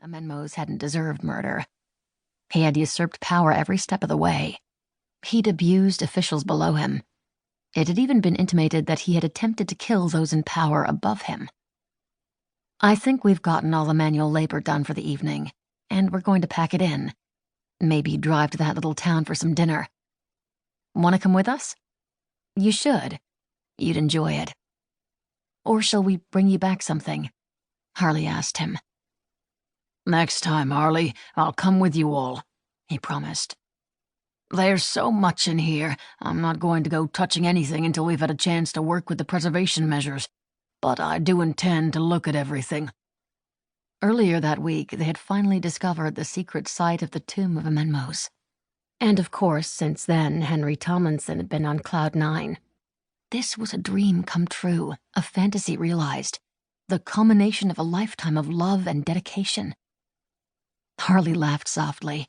Amenmose hadn't deserved murder. He had usurped power every step of the way. He'd abused officials below him. It had even been intimated that he had attempted to kill those in power above him. I think we've gotten all the manual labor done for the evening, and we're going to pack it in. Maybe drive to that little town for some dinner. Want to come with us? You should. You'd enjoy it. Or shall we bring you back something? Harley asked him. Next time, Harley, I'll come with you all, he promised. There's so much in here, I'm not going to go touching anything until we've had a chance to work with the preservation measures, but I do intend to look at everything. Earlier that week, they had finally discovered the secret site of the tomb of Amenmose. And of course, since then, Henry Tomlinson had been on cloud 9. This was a dream come true, a fantasy realized, the culmination of a lifetime of love and dedication. Harley laughed softly.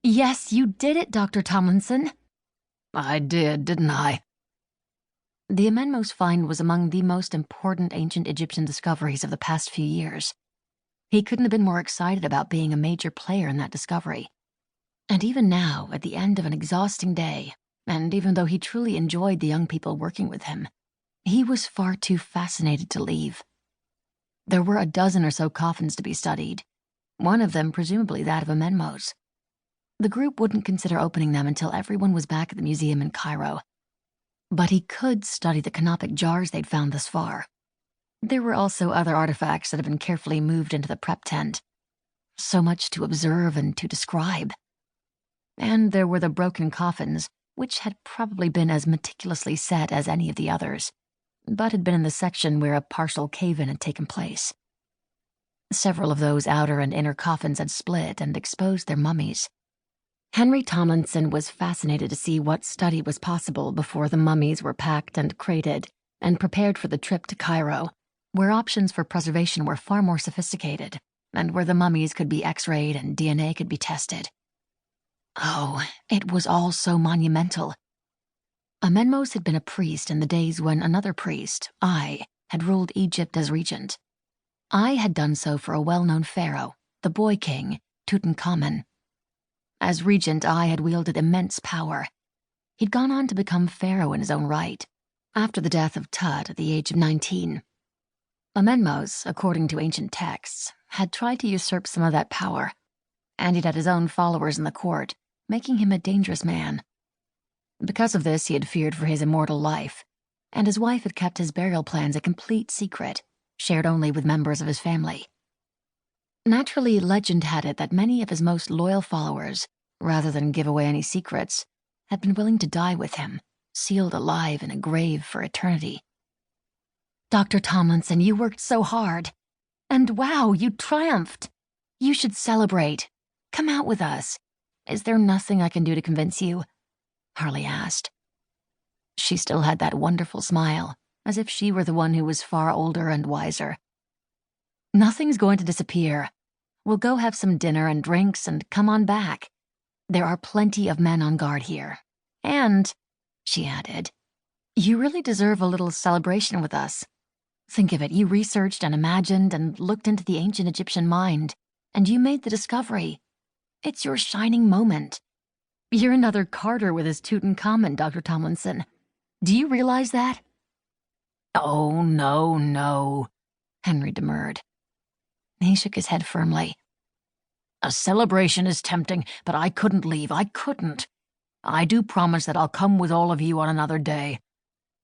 Yes, you did it, Dr. Tomlinson. I did, didn't I? The Amenmose find was among the most important ancient Egyptian discoveries of the past few years. He couldn't have been more excited about being a major player in that discovery. And even now, at the end of an exhausting day, and even though he truly enjoyed the young people working with him, he was far too fascinated to leave. There were a dozen or so coffins to be studied, one of them presumably that of Amenmose. The group wouldn't consider opening them until everyone was back at the museum in Cairo. But he could study the canopic jars they'd found thus far. There were also other artifacts that had been carefully moved into the prep tent. So much to observe and to describe. And there were the broken coffins, which had probably been as meticulously set as any of the others, but had been in the section where a partial cave-in had taken place. Several of those outer and inner coffins had split and exposed their mummies. Henry Tomlinson was fascinated to see what study was possible before the mummies were packed and crated and prepared for the trip to Cairo, where options for preservation were far more sophisticated, and where the mummies could be x-rayed and DNA could be tested. Oh, it was all so monumental. Amenmose had been a priest in the days when another priest, I, had ruled Egypt as regent. I had done so for a well-known pharaoh, the boy king, Tutankhamun. As regent, I had wielded immense power. He'd gone on to become pharaoh in his own right, after the death of Tut at the age of 19. Amenmose, according to ancient texts, had tried to usurp some of that power, and he'd had his own followers in the court, making him a dangerous man. Because of this, he had feared for his immortal life, and his wife had kept his burial plans a complete secret, shared only with members of his family. Naturally, legend had it that many of his most loyal followers, rather than give away any secrets, had been willing to die with him, sealed alive in a grave for eternity. Dr. Tomlinson, you worked so hard. And wow, you triumphed. You should celebrate. Come out with us. Is there nothing I can do to convince you? Harley asked. She still had that wonderful smile, as if she were the one who was far older and wiser. Nothing's going to disappear. We'll go have some dinner and drinks and come on back. There are plenty of men on guard here. And, she added, you really deserve a little celebration with us. Think of it, you researched and imagined and looked into the ancient Egyptian mind, and you made the discovery. It's your shining moment. You're another Carter with his Tutankhamun, Dr. Tomlinson. Do you realize that? Oh, no, Henry demurred. He shook his head firmly. A celebration is tempting, but I couldn't leave. I couldn't. I do promise that I'll come with all of you on another day.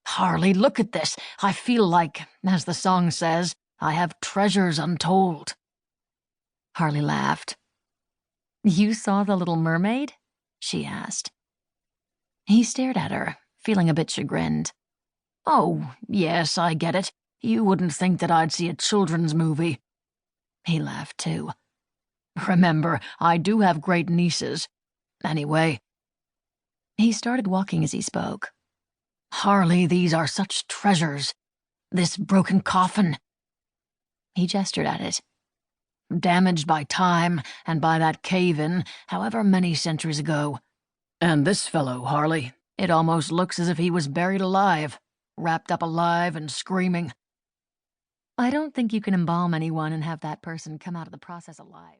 Harley, look at this. I feel like, as the song says, I have treasures untold. Harley laughed. You saw the Little Mermaid? She asked. He stared at her, feeling a bit chagrined. Oh, yes, I get it. You wouldn't think that I'd see a children's movie. He laughed too. Remember, I do have great nieces. Anyway. He started walking as he spoke. Harley, these are such treasures. This broken coffin. He gestured at it. Damaged by time and by that cave-in, however many centuries ago. And this fellow, Harley, it almost looks as if he was buried alive, wrapped up alive and screaming. I don't think you can embalm anyone and have that person come out of the process alive.